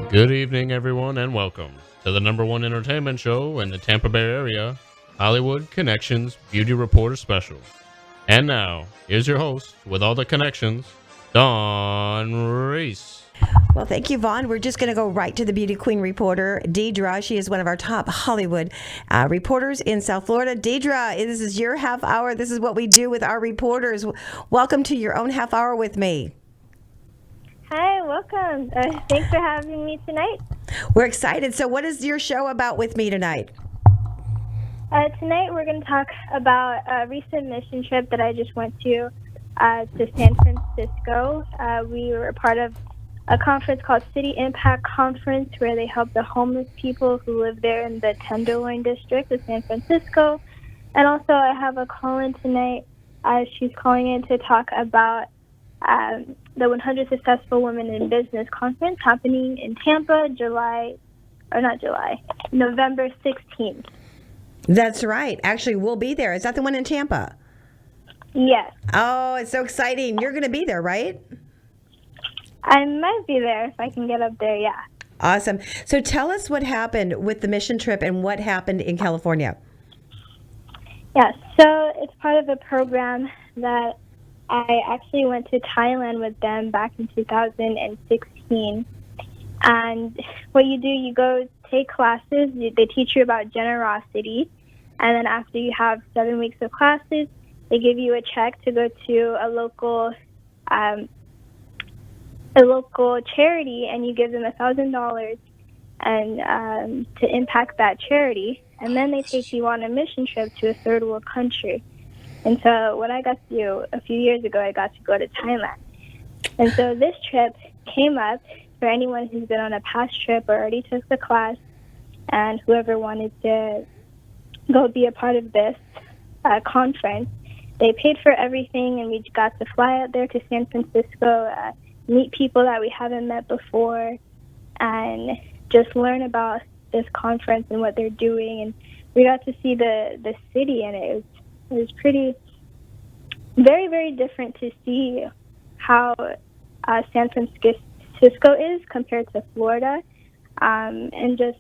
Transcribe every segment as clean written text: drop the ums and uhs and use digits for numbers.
Good evening, everyone, and welcome to the number one entertainment show in the Tampa Bay area, Hollywood Connections Beauty Reporter Special. And now, here's your host with all the connections, Dawn Reese. Well, thank you, Vaughn. We're just going to go right to the beauty queen reporter, Dedra. She is one of our top Hollywood reporters in South Florida. Dedra, this is your half hour. This is what we do with our reporters. Welcome to your own half hour with me. Hi, welcome. Thanks for having me tonight. We're excited. So what is your show about with me tonight? Tonight we're going to talk about a recent mission trip that I just went to San Francisco. We were a part of a conference called City Impact Conference, where they help the homeless people who live there in the Tenderloin district of San Francisco. And also I have a call-in tonight. She's calling in to talk about the 100 Successful Women in Business Conference happening in Tampa, November 16th. That's right. Actually, we'll be there. Is that the one in Tampa? Yes. Oh, it's so exciting. You're going to be there, right? I might be there if I can get up there, yeah. Awesome. So tell us what happened with the mission trip and what happened in California. Yeah, so it's part of a program that I actually went to Thailand with them back in 2016. And what you do, you go take classes. They teach you about generosity. And then after you have 7 weeks of classes, they give you a check to go to a local charity, and you give them $1,000 and to impact that charity. And then they take you on a mission trip to a third world country. And so what I got to do a few years ago, I got to go to Thailand. And so this trip came up for anyone who's been on a past trip or already took the class, and whoever wanted to go be a part of this conference. They paid for everything, and we got to fly out there to San Francisco, meet people that we haven't met before, and just learn about this conference and what they're doing. And we got to see the city, and it was pretty, very, very different to see how San Francisco is compared to Florida, and just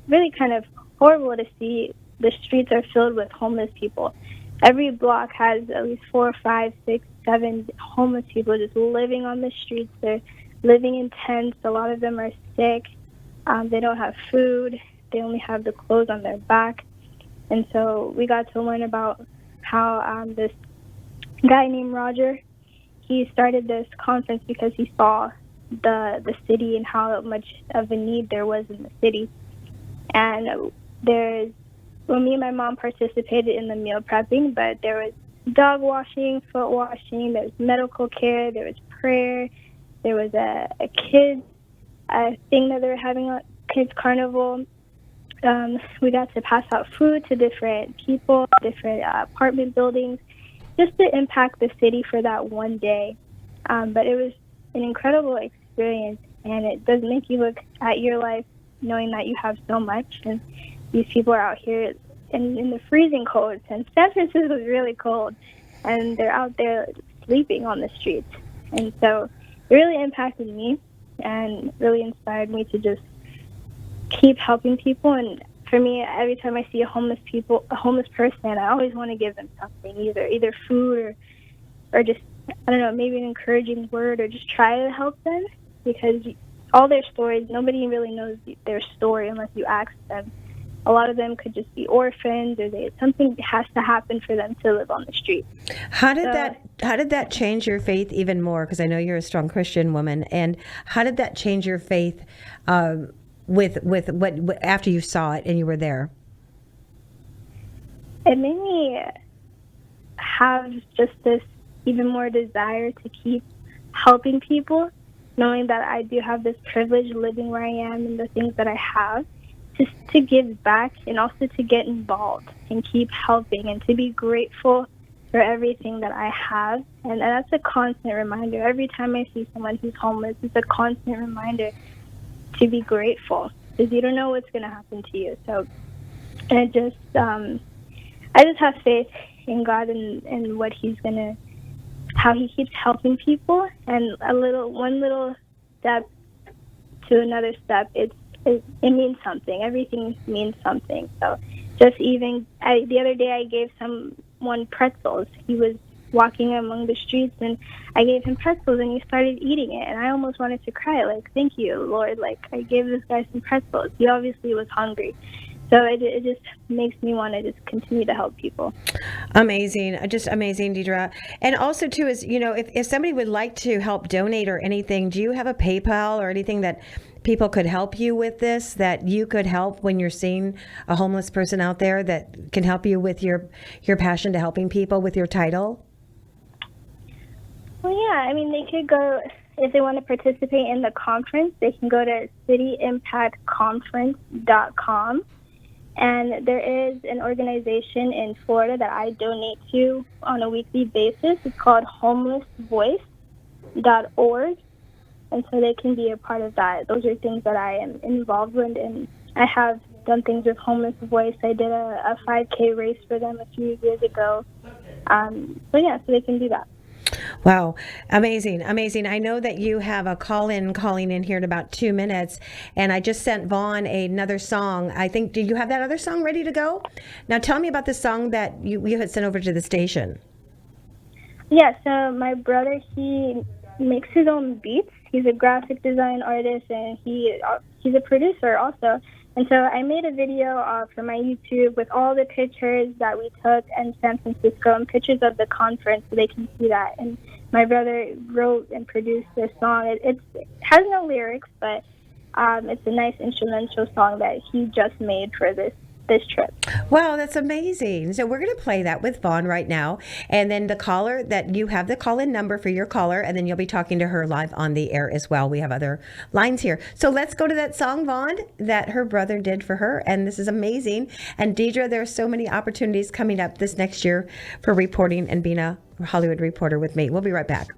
really kind of horrible to see the streets are filled with homeless people. Every block has at least 4, 5, 6, 7 homeless people just living on the streets. They're living in tents. A lot of them are sick. They don't have food. They only have the clothes on their back. And so we got to learn about how this guy named Roger, he started this conference because he saw the city and how much of a need there was in the city. And me and my mom participated in the meal prepping, but there was dog washing, foot washing, there was medical care, there was prayer, there was a kids thing that they were having, a kids carnival. We got to pass out food to different people, different apartment buildings, just to impact the city for that one day. But it was an incredible experience, and it does make you look at your life knowing that you have so much, and these people are out here in the freezing cold, and San Francisco is really cold, and they're out there sleeping on the streets. And so it really impacted me and really inspired me to just keep helping people. And for me, every time I see a homeless person, I always want to give them something, either food or just, I don't know, maybe an encouraging word, or just try to help them, because all their stories, nobody really knows their story unless you ask them. A lot of them could just be orphans, or something has to happen for them to live on the street. How did that change your faith even more? Because I know you're a strong Christian woman, and how did that change your faith with what after you saw it and you were there? It made me have just this even more desire to keep helping people, knowing that I do have this privilege living where I am and the things that I have, just to give back and also to get involved and keep helping and to be grateful for everything that I have. And that's a constant reminder. Every time I see someone who's homeless, it's a constant reminder to be grateful, because you don't know what's going to happen to you. So I just have faith in God and what He's going to, how He keeps helping people. And one little step to another step, it means something. Everything means something. So just even the other day I gave someone pretzels. He was walking among the streets, and I gave him pretzels, and he started eating it, and I almost wanted to cry. Like, thank you, Lord. Like, I gave this guy some pretzels. He obviously was hungry. So it just makes me want to just continue to help people. Amazing. Just amazing, Dedra. And also, too, is, if somebody would like to help donate or anything, do you have a PayPal or anything that people could help you with this, that you could help when you're seeing a homeless person out there that can help you with your passion to helping people with your title? Well, yeah. I mean, they could go, if they want to participate in the conference, they can go to cityimpactconference.com. And there is an organization in Florida that I donate to on a weekly basis. It's called homelessvoice.org. And so they can be a part of that. Those are things that I am involved with. And I have done things with Homeless Voice. I did a 5K race for them a few years ago. So they can do that. Wow. Amazing. Amazing. I know that you have a calling in here in about 2 minutes, and I just sent Vaughn another song. I think, do you have that other song ready to go? Now tell me about the song that you had sent over to the station. Yeah, so my brother, he makes his own beats. He's a graphic design artist, and he's a producer also. And so I made a video for my YouTube with all the pictures that we took in San Francisco and pictures of the conference so they can see that. And my brother wrote and produced this song. It has no lyrics, but it's a nice instrumental song that he just made for this trip. Wow, that's amazing. So we're going to play that with Vaughn right now. And then the caller, that you have the call-in number for your caller, and then you'll be talking to her live on the air as well. We have other lines here. So let's go to that song, Vaughn, that her brother did for her. And this is amazing. And Dedra, there are so many opportunities coming up this next year for reporting and being a Hollywood reporter with me. We'll be right back.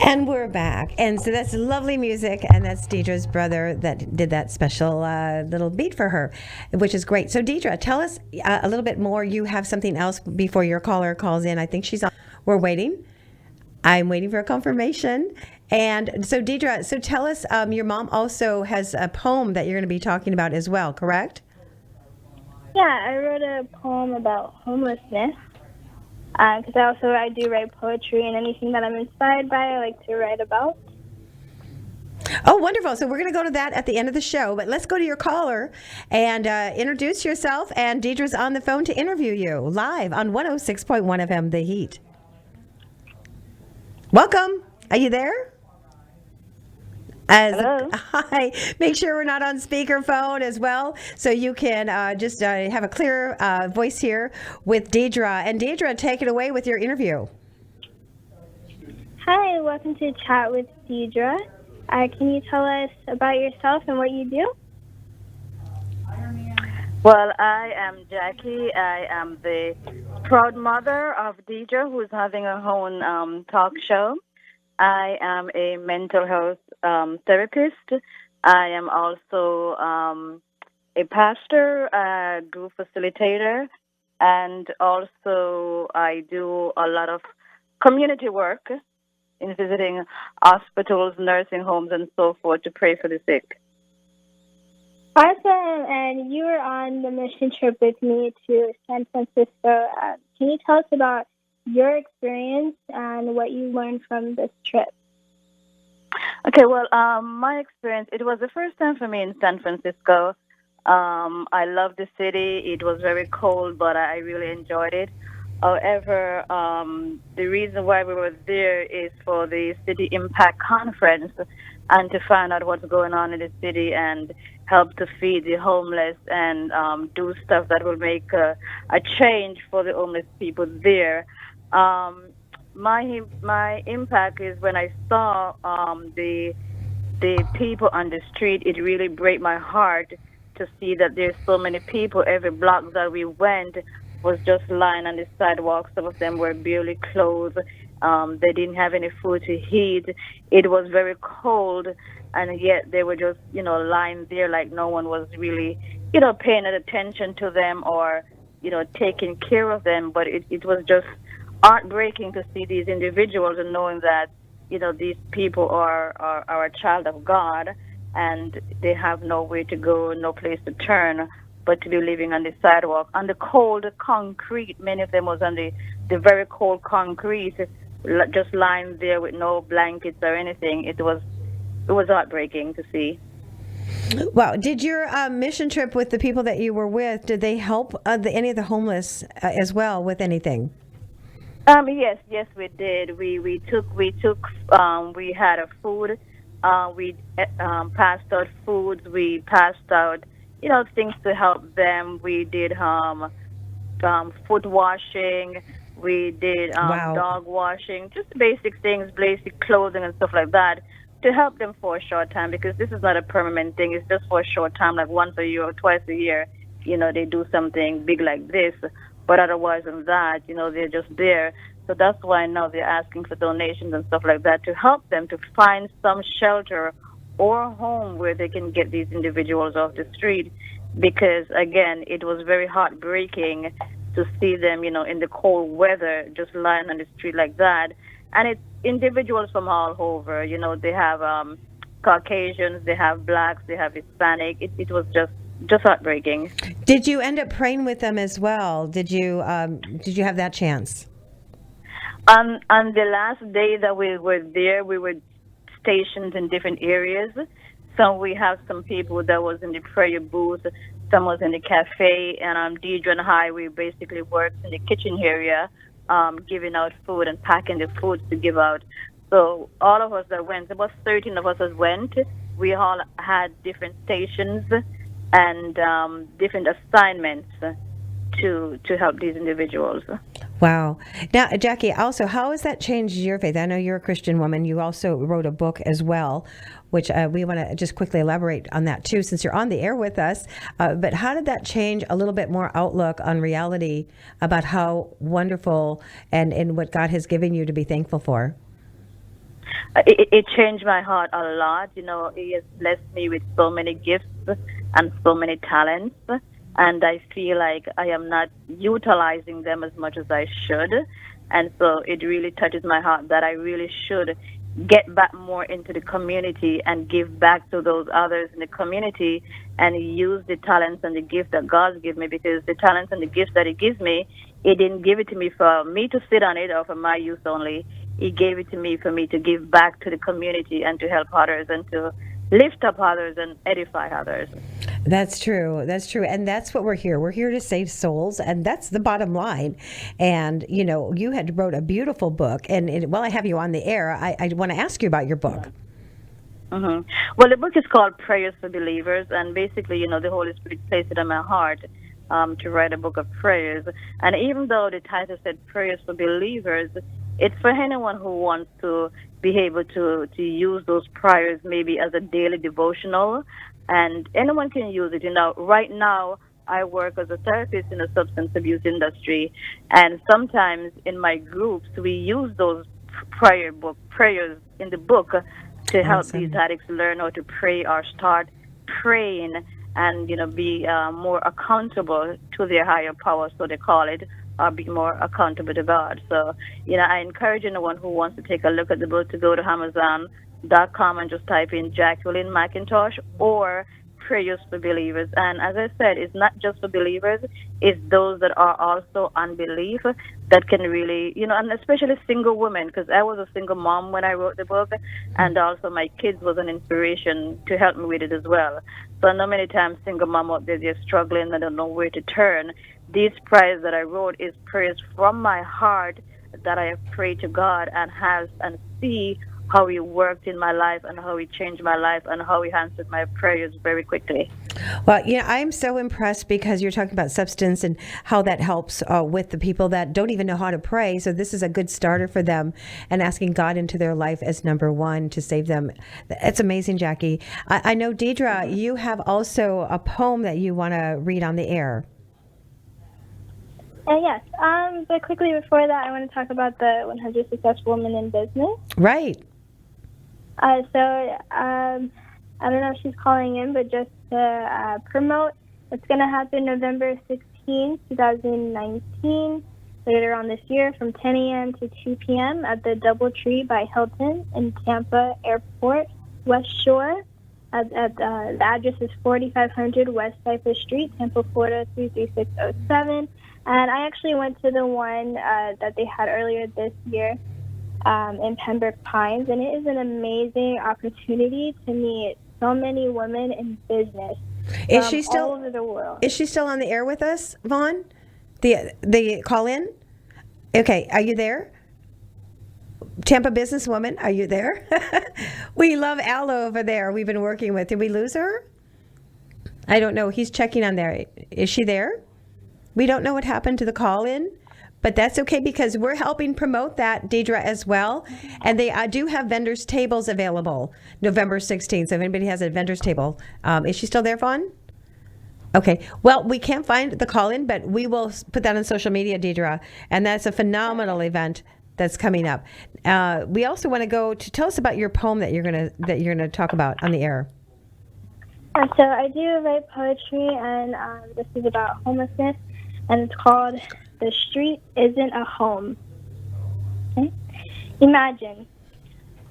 And we're back. And so that's lovely music. And that's Dedra's brother that did that special little beat for her, which is great. So Dedra, tell us a little bit more. You have something else before your caller calls in. I think she's on. We're waiting. I'm waiting for a confirmation. And so Dedra, so tell us, your mom also has a poem that you're going to be talking about as well, correct? Yeah, I wrote a poem about homelessness. Because I do write poetry, and anything that I'm inspired by, I like to write about. Oh, wonderful. So we're going to go to that at the end of the show. But let's go to your caller and introduce yourself. And Dedra's on the phone to interview you live on 106.1 FM, The Heat. Welcome. Are you there? Hello. Hi. Make sure we're not on speakerphone as well, so you can just have a clear voice here with Dedra. And Dedra, take it away with your interview. Hi, welcome to Chat with Dedra. Can you tell us about yourself and what you do? Well, I am Jackie. I am the proud mother of Dedra, who's having her own talk show. I am a mental health therapist. I am also a pastor, a group facilitator, and also I do a lot of community work in visiting hospitals, nursing homes, and so forth to pray for the sick. Awesome. And you were on the mission trip with me to San Francisco. Can you tell us about your experience and what you learned from this trip? Okay, well, my experience, it was the first time for me in San Francisco. I love the city. It was very cold, but I really enjoyed it. However, the reason why we were there is for the City Impact Conference and to find out what's going on in the city and help to feed the homeless and do stuff that will make a change for the homeless people there. Um, my impact is when I saw the people on the street. It really break my heart to see that there's so many people. Every block that we went was just lying on the sidewalk. Some of them were barely clothed. They didn't have any food to eat. It was very cold, and yet they were just, lying there like no one was really, paying attention to them or, taking care of them. But it was just heartbreaking to see these individuals and knowing that, these people are a child of God and they have nowhere to go, no place to turn, but to be living on the sidewalk, on the cold concrete. Many of them was on the very cold concrete, just lying there with no blankets or anything. It was heartbreaking to see. Wow. Did your mission trip with the people that you were with, did they help any of the homeless as well with anything? Yes, we did. We took we had a food. We passed out foods. We passed out, things to help them. We did foot washing. We did Wow. dog washing, just basic things, basic clothing and stuff like that to help them for a short time because this is not a permanent thing. It's just for a short time, like once a year or twice a year. They do something big like this, but otherwise than that, they're just there. So that's why now they're asking for donations and stuff like that to help them to find some shelter or home where they can get these individuals off the street. Because again, it was very heartbreaking to see them, in the cold weather, just lying on the street like that. And it's individuals from all over. They have Caucasians, they have blacks, they have Hispanic. It was just heartbreaking. Did you end up praying with them as well? Did you have that chance? On the last day that we were there, we were stationed in different areas. So we have some people that was in the prayer booth, some was in the cafe, and Dedra and I, we basically worked in the kitchen area, giving out food and packing the foods to give out. So all of us that went, about 13 of us that went, we all had different stations and different assignments to help these individuals. Wow. Now, Jackie, also, how has that changed your faith? I know you're a Christian woman. You also wrote a book as well, which we want to just quickly elaborate on that too, since you're on the air with us. But how did that change a little bit more outlook on reality about how wonderful and what God has given you to be thankful for? It changed my heart a lot. He has blessed me with so many gifts and so many talents. And I feel like I am not utilizing them as much as I should. And so it really touches my heart that I really should get back more into the community and give back to those others in the community and use the talents and the gifts that God gives me, because the talents and the gifts that He gives me, He didn't give it to me for me to sit on it or for my use only. He gave it to me for me to give back to the community and to help others and to lift up others and edify others. That's true. That's true. And that's what we're here. We're here to save souls. And that's the bottom line. And, you had wrote a beautiful book. And while I have you on the air, I want to ask you about your book. Mm-hmm. Well, the book is called Prayers for Believers. And basically, the Holy Spirit placed it on my heart to write a book of prayers. And even though the title said Prayers for Believers, it's for anyone who wants to be able to use those prayers maybe as a daily devotional, and anyone can use it. Right now, I work as a therapist in the substance abuse industry, and sometimes in my groups we use those prayers in the book to help these addicts learn how to pray or start praying and be more accountable to their higher power, so they call it, or be more accountable to God. So I encourage anyone who wants to take a look at the book to go to Amazon.com and just type in Jacqueline McIntosh or Prayers for Believers. And as I said, it's not just for believers, it's those that are also unbelief that can really, and especially single women, because I was a single mom when I wrote the book, and also my kids was an inspiration to help me with it as well. So I know many times single mom out there, they're struggling, they don't know where to turn. These prayers that I wrote is prayers from my heart that I have prayed to God and see how he worked in my life and how he changed my life and how he answered my prayers very quickly. Well, I'm so impressed because you're talking about substance and how that helps with the people that don't even know how to pray. So this is a good starter for them, and asking God into their life as number one to save them. It's amazing, Jackie. I know, Dedra, you have also a poem that you want to read on the air. Yes. But quickly before that, I want to talk about the 100 Successful Women in Business. Right. I don't know if she's calling in, but just to promote, it's going to happen November 16, 2019, later on this year, from 10 a.m. to 2 p.m. at the DoubleTree by Hilton in Tampa Airport, West Shore. The address is 4500 West Cypress Street, Tampa, Florida, 33607. And I actually went to the one that they had earlier this year in Pembroke Pines, and it is an amazing opportunity to meet so many women in business all over the world. Is she still on the air with us, Vaughn? The call in? Okay, are you there? Tampa businesswoman, are you there? We love Aloe over there. We've been working with. Did we lose her? I don't know. He's checking on there. Is she there? We don't know what happened to the call in, but that's okay because we're helping promote that, Dedra, as well. And they do have vendors' tables available November 16th. So if anybody has a vendor's table, is she still there, Vaughn? Okay. Well, we can't find the call in, but we will put that on social media, Dedra. And that's a phenomenal event that's coming up. We also want to go to tell us about your poem that you're gonna talk about on the air. So I do write poetry, and this is about homelessness, and it's called "The Street Isn't a Home." Okay? Imagine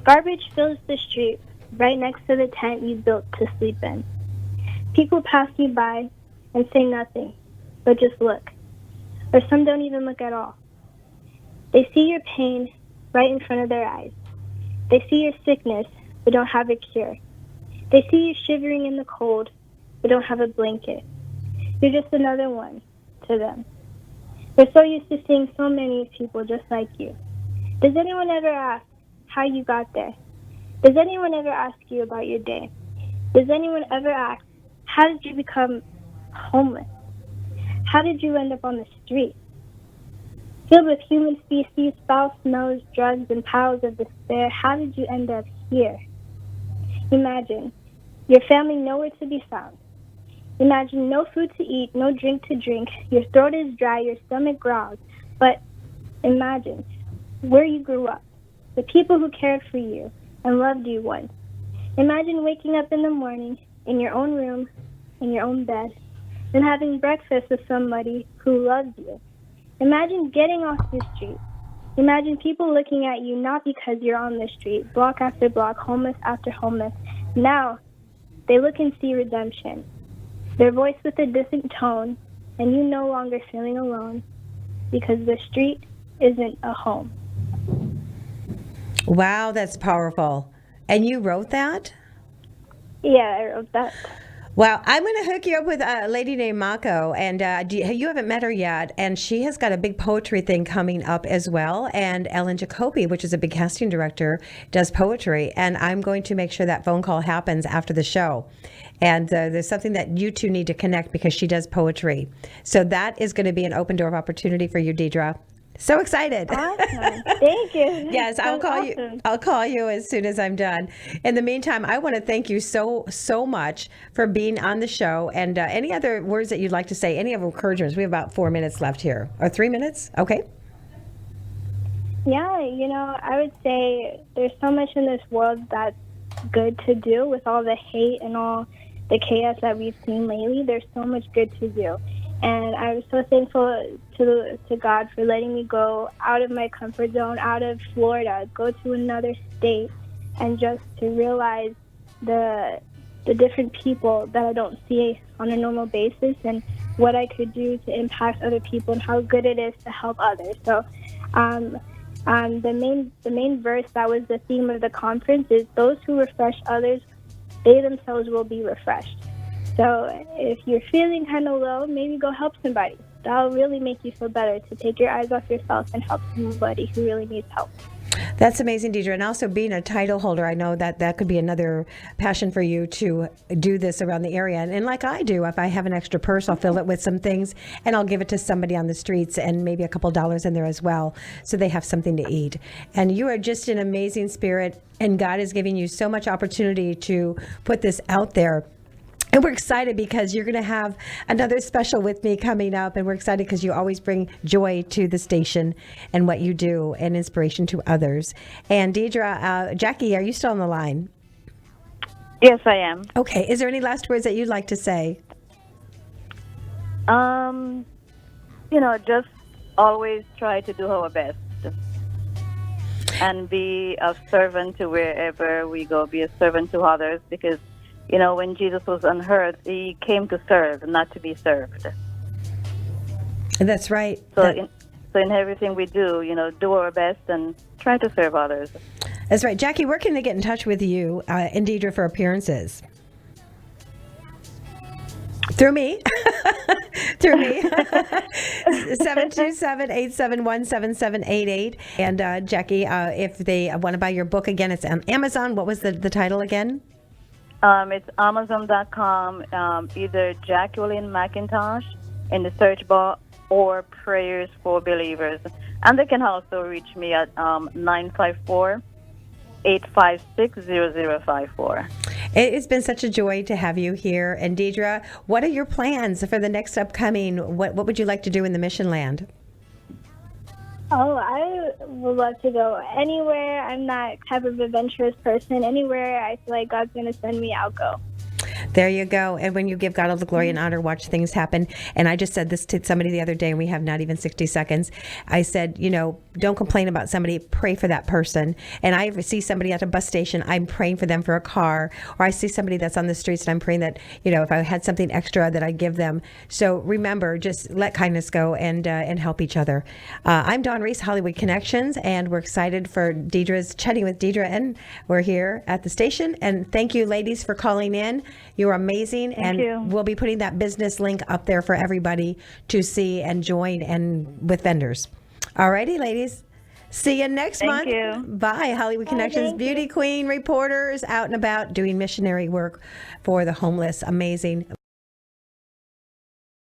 garbage fills the street right next to the tent you built to sleep in. People pass you by and say nothing, but just look, or some don't even look at all. They see your pain right in front of their eyes. They see your sickness, but don't have a cure. They see you shivering in the cold, but don't have a blanket. You're just another one to them. They're so used to seeing so many people just like you. Does anyone ever ask how you got there? Does anyone ever ask you about your day? Does anyone ever ask, how did you become homeless? How did you end up on the street? Filled with human feces, foul smells, drugs, and piles of despair, how did you end up here? Imagine your family nowhere to be found. Imagine no food to eat, no drink to drink. Your throat is dry, your stomach growls. But imagine where you grew up, the people who cared for you and loved you once. Imagine waking up in the morning in your own room, in your own bed, and having breakfast with somebody who loves you. Imagine getting off the street. Imagine people looking at you not because you're on the street, block after block, homeless after homeless. Now, they look and see redemption. Their voice with a distant tone, and you no longer feeling alone because the street isn't a home. Wow, that's powerful. And you wrote that? Yeah, I wrote that. Wow, I'm going to hook you up with a lady named Mako, and you haven't met her yet, and she has got a big poetry thing coming up as well, and Ellen Jacoby, which is a big casting director, does poetry, and I'm going to make sure that phone call happens after the show, and there's something that you two need to connect because she does poetry. So that is going to be an open door of opportunity for you, Dedra. So excited. Awesome. Thank you. Yes, I'll That's call you. awesome. I'll call you as soon as I'm done. In the meantime, I want to thank you so much for being on the show. And any other words that you'd like to say? Any other encouragements? We have about 4 minutes left here, or 3 minutes. Okay. Yeah, I would say there's so much in this world that's good to do with all the hate and all the chaos that we've seen lately. There's so much good to do. And I was so thankful to God for letting me go out of my comfort zone, out of Florida, go to another state, and just to realize the different people that I don't see on a normal basis and what I could do to impact other people and how good it is to help others. So the main verse that was the theme of the conference is those who refresh others, they themselves will be refreshed. So if you're feeling kind of low, maybe go help somebody. That'll really make you feel better, to take your eyes off yourself and help somebody who really needs help. That's amazing, Dedra. And also being a title holder, I know that could be another passion for you to do this around the area. And like I do, if I have an extra purse, I'll fill it with some things and I'll give it to somebody on the streets, and maybe a couple dollars in there as well, so they have something to eat. And you are just an amazing spirit, and God is giving you so much opportunity to put this out there. And we're excited because you're going to have another special with me coming up. And we're excited because you always bring joy to the station and what you do, and inspiration to others. And Dedra, Jackie, are you still on the line? Yes, I am. Okay. Is there any last words that you'd like to say? Just always try to do our best and be a servant to wherever we go, be a servant to others, because when Jesus was on earth, he came to serve, not to be served. That's right. So in everything we do, do our best and try to serve others. That's right. Jackie, where can they get in touch with you and Dedra for appearances? Through me. Through me. 727-871-7788. And Jackie, if they want to buy your book, again, it's on Amazon. What was the title again? It's Amazon.com, either Jacqueline McIntosh in the search bar, or Prayers for Believers. And they can also reach me at 954-856-0054. It's been such a joy to have you here. And Dedra, what are your plans for the next upcoming? What would you like to do in the mission land? Oh, I would love to go anywhere. I'm that type of adventurous person. Anywhere I feel like God's going to send me, I'll go. There you go. And when you give God all the glory and honor, watch things happen. And I just said this to somebody the other day, and we have not even 60 seconds. I said, don't complain about somebody, pray for that person. And I see somebody at a bus station, I'm praying for them for a car. Or I see somebody that's on the streets, and I'm praying that, if I had something extra, that I'd give them. So remember, just let kindness go and help each other. I'm Dawn Reese, Hollywood Connections, and we're excited for Dedra's chatting with Dedra, and we're here at the station. And thank you, ladies, for calling in. You're amazing. Thank you. We'll be putting that business link up there for everybody to see and join, and with vendors. All righty, ladies. See you next month. Thank you. Bye. Hollywood Connections, thank beauty queen reporters out and about doing missionary work for the homeless. Amazing.